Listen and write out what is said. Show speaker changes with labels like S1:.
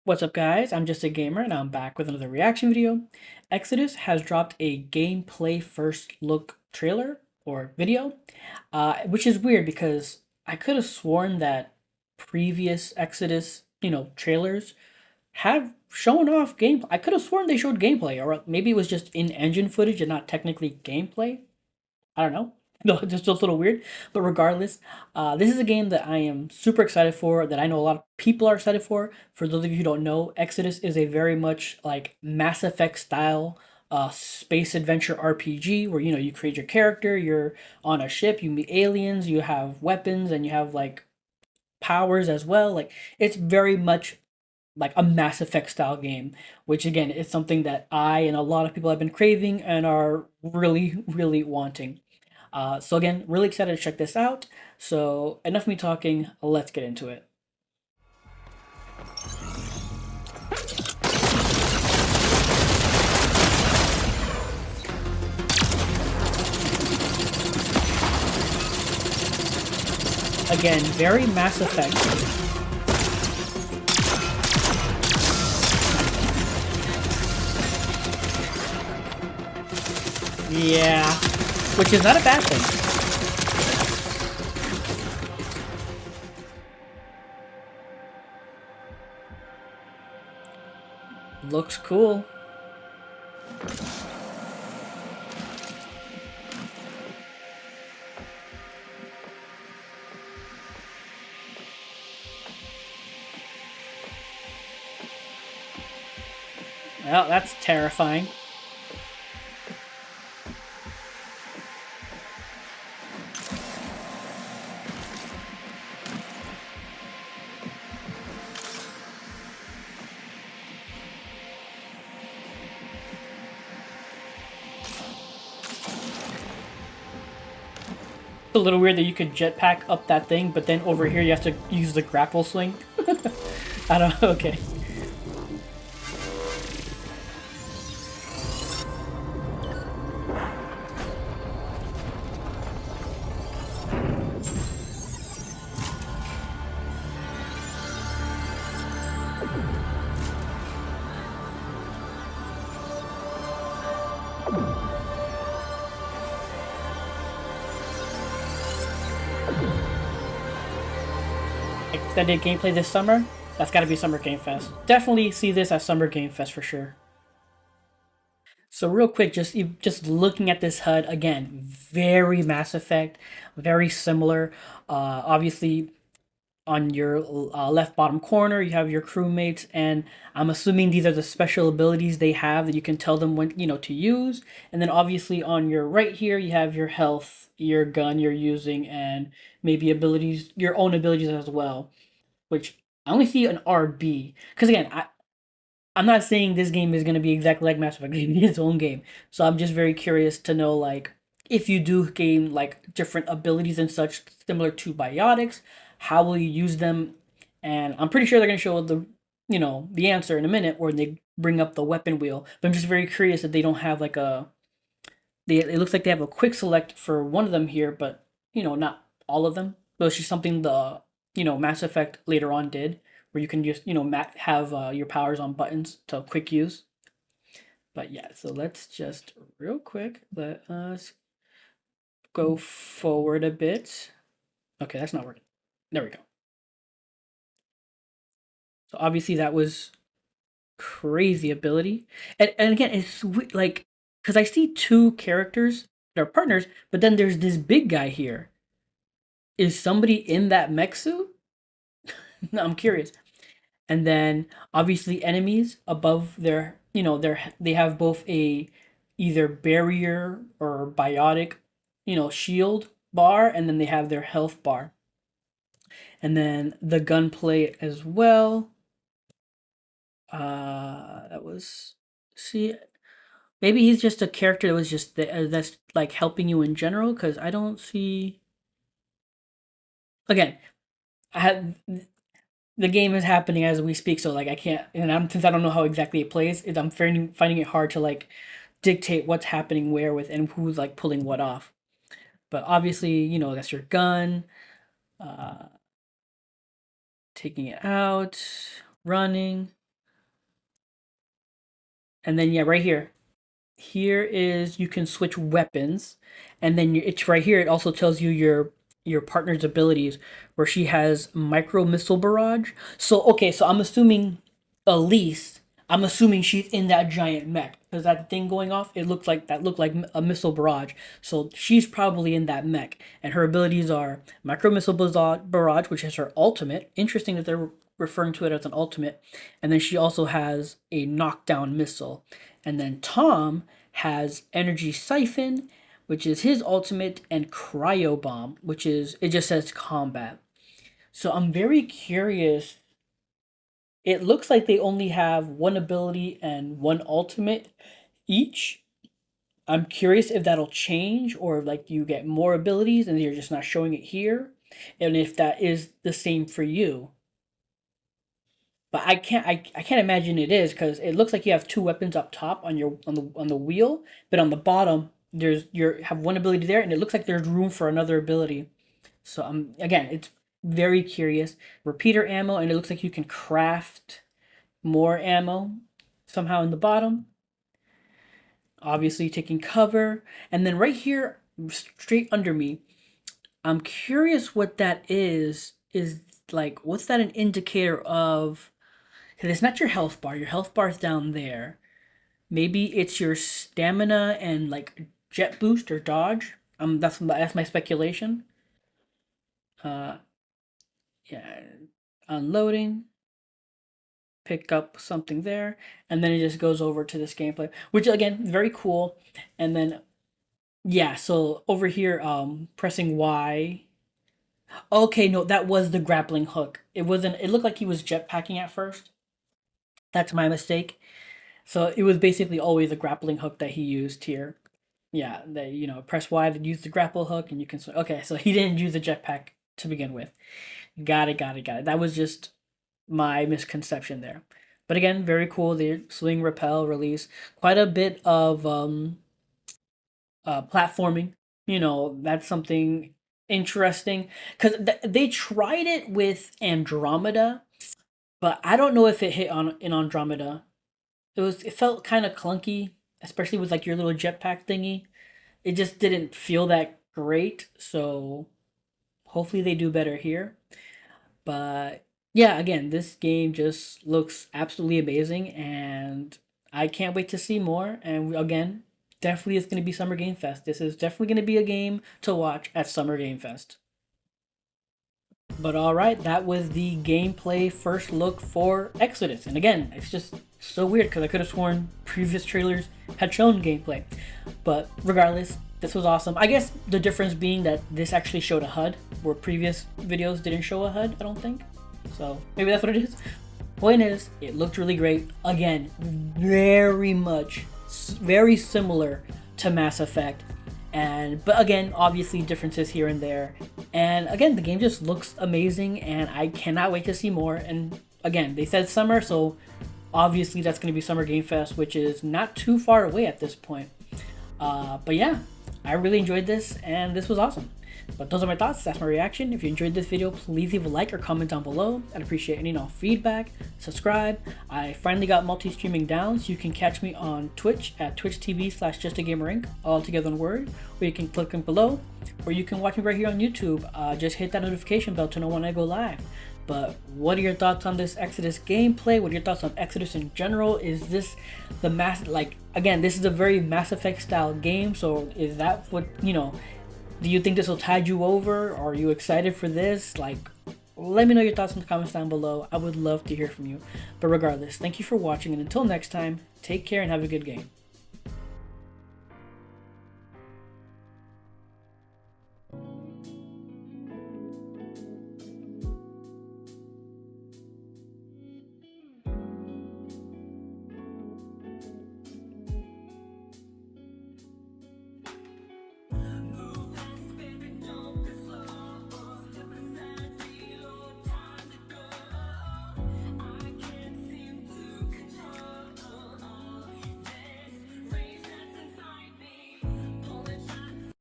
S1: What's up, guys? I'm just a gamer and I'm back with another reaction video. Exodus has dropped a gameplay first look trailer or video, which is weird because I could have sworn that previous Exodus, trailers have shown off gameplay. I could have sworn they showed gameplay, or maybe it was just in-engine footage and not technically gameplay. I don't know. No, just a little weird. But regardless, this is a game that I am super excited for, that I know a lot of people are excited for. For those of you who don't know, Exodus is a very much like Mass Effect style space adventure RPG where you create your character, you're on a ship, you meet aliens, you have weapons, and you have like powers as well. Like it's very much like a Mass Effect style game, which again is something that I and a lot of people have been craving and are really, really wanting. So again, really excited to check this out. So enough of me talking, let's get into it. Again, very Mass Effect. Yeah, which is not a bad thing. Looks cool. Well, that's terrifying. It's a little weird that you could jetpack up that thing, but then over here you have to use the grapple swing. I don't know, okay. Extended gameplay this summer? That's gotta be Summer Game Fest. Definitely see this at Summer Game Fest for sure. So real quick, just looking at this HUD again, very Mass Effect, very similar. Obviously, on your left bottom corner, you have your crewmates, and I'm assuming these are the special abilities they have that you can tell them when to use. And then obviously on your right here, you have your health, your gun you're using, and maybe abilities, your own abilities as well. Which I only see an RB because again, I'm not saying this game is going to be exactly like Mass Effect. It's gonna be its own game. So I'm just very curious to know, like, if you do gain, like, different abilities and such similar to biotics, how will you use them? And I'm pretty sure they're going to show the answer in a minute when they bring up the weapon wheel. But I'm just very curious that they don't have, like, it looks like they have a quick select for one of them here, but, not all of them. But it's just something Mass Effect later on did where you can just have your powers on buttons to quick use. But yeah, so let's just real quick let us go forward a bit. Okay, that's not working. There we go. So obviously that was crazy ability, and again it's like because I see two characters that are partners, but then there's this big guy here. Is somebody in that mech suit? No, I'm curious. And then obviously enemies above their they have both a either barrier or biotic shield bar, and then they have their health bar, and then the gunplay as well. That was, see, maybe he's just a character that was just that's like helping you in general, because I don't see, again, I had the game is happening as we speak, so like I can't, and since I don't know how exactly it plays, I'm finding it hard to like dictate what's happening where with and who's like pulling what off. But obviously, that's your gun, uh, taking it out, running. And then yeah, right here. Here is you can switch weapons, and then it's right here. It also tells you your partner's abilities, where she has micro missile barrage. So okay, so I'm assuming Elise. I'm assuming she's in that giant mech because that thing going off. It looked like that looked like a missile barrage. So she's probably in that mech, and her abilities are micro missile barrage, which is her ultimate. Interesting that they're referring to it as an ultimate, and then she also has a knockdown missile. And then Tom has Energy Siphon, which is his ultimate, and Cryo Bomb, which is, it just says combat. So I'm very curious. It looks like they only have one ability and one ultimate each. I'm curious if that'll change, or like you get more abilities and you're just not showing it here, and if that is the same for you. But I can't imagine it is, because it looks like you have two weapons up top on your on the wheel, but on the bottom there's you have one ability there, and it looks like there's room for another ability. So again, it's very curious. Repeater ammo, and it looks like you can craft more ammo somehow in the bottom. Obviously taking cover, and then right here, straight under me, I'm curious what that is. Is like, what's that an indicator of? Because it's not your health bar. Your health bar is down there. Maybe it's your stamina and like jet boost or dodge. That's my speculation. Uh, yeah, unloading, pick up something there, and then it just goes over to this gameplay, which again very cool. And then yeah, so over here, pressing Y. Okay, no, that was the grappling hook. It wasn't. It looked like he was jetpacking at first. That's my mistake. So it was basically always a grappling hook that he used here. Yeah, that press Y to use the grapple hook, and you can. Okay, so he didn't use the jetpack to begin with. Got it, got it, got it. That was just my misconception there. But again, very cool. The swing, repel, release. Quite a bit of platforming. That's something interesting, because they tried it with Andromeda, but I don't know if it hit on in Andromeda. It felt kind of clunky, especially with like your little jetpack thingy. It just didn't feel that great. So hopefully they do better here. But yeah, again, this game just looks absolutely amazing, and I can't wait to see more. And again, definitely it's going to be Summer Game Fest. This is definitely going to be a game to watch at Summer Game Fest. But alright, that was the gameplay first look for Exodus. And again, it's just so weird because I could have sworn previous trailers had shown gameplay. But regardless, this was awesome. I guess the difference being that this actually showed a HUD, where previous videos didn't show a HUD, I don't think. So maybe that's what it is. Point is, it looked really great. Again, very similar to Mass Effect. But again, obviously differences here and there. And again, the game just looks amazing, and I cannot wait to see more. And again, they said summer, so obviously that's going to be Summer Game Fest, which is not too far away at this point. But yeah, I really enjoyed this, and this was awesome. But those are my thoughts. That's my reaction. If you enjoyed this video, please leave a like or comment down below. I'd appreciate any and all feedback. Subscribe. I finally got multi-streaming down, so you can catch me on Twitch at twitch.tv/justagamerink, all together in word, or you can click link below, or you can watch me right here on YouTube. Just hit that notification bell to know when I go live. But what are your thoughts on this Exodus gameplay? What are your thoughts on Exodus in general? Is this the again, this is a very Mass Effect style game, so is that what, do you think this will tide you over? Are you excited for this? Let me know your thoughts in the comments down below. I would love to hear from you. But regardless, thank you for watching, and until next time, take care and have a good game.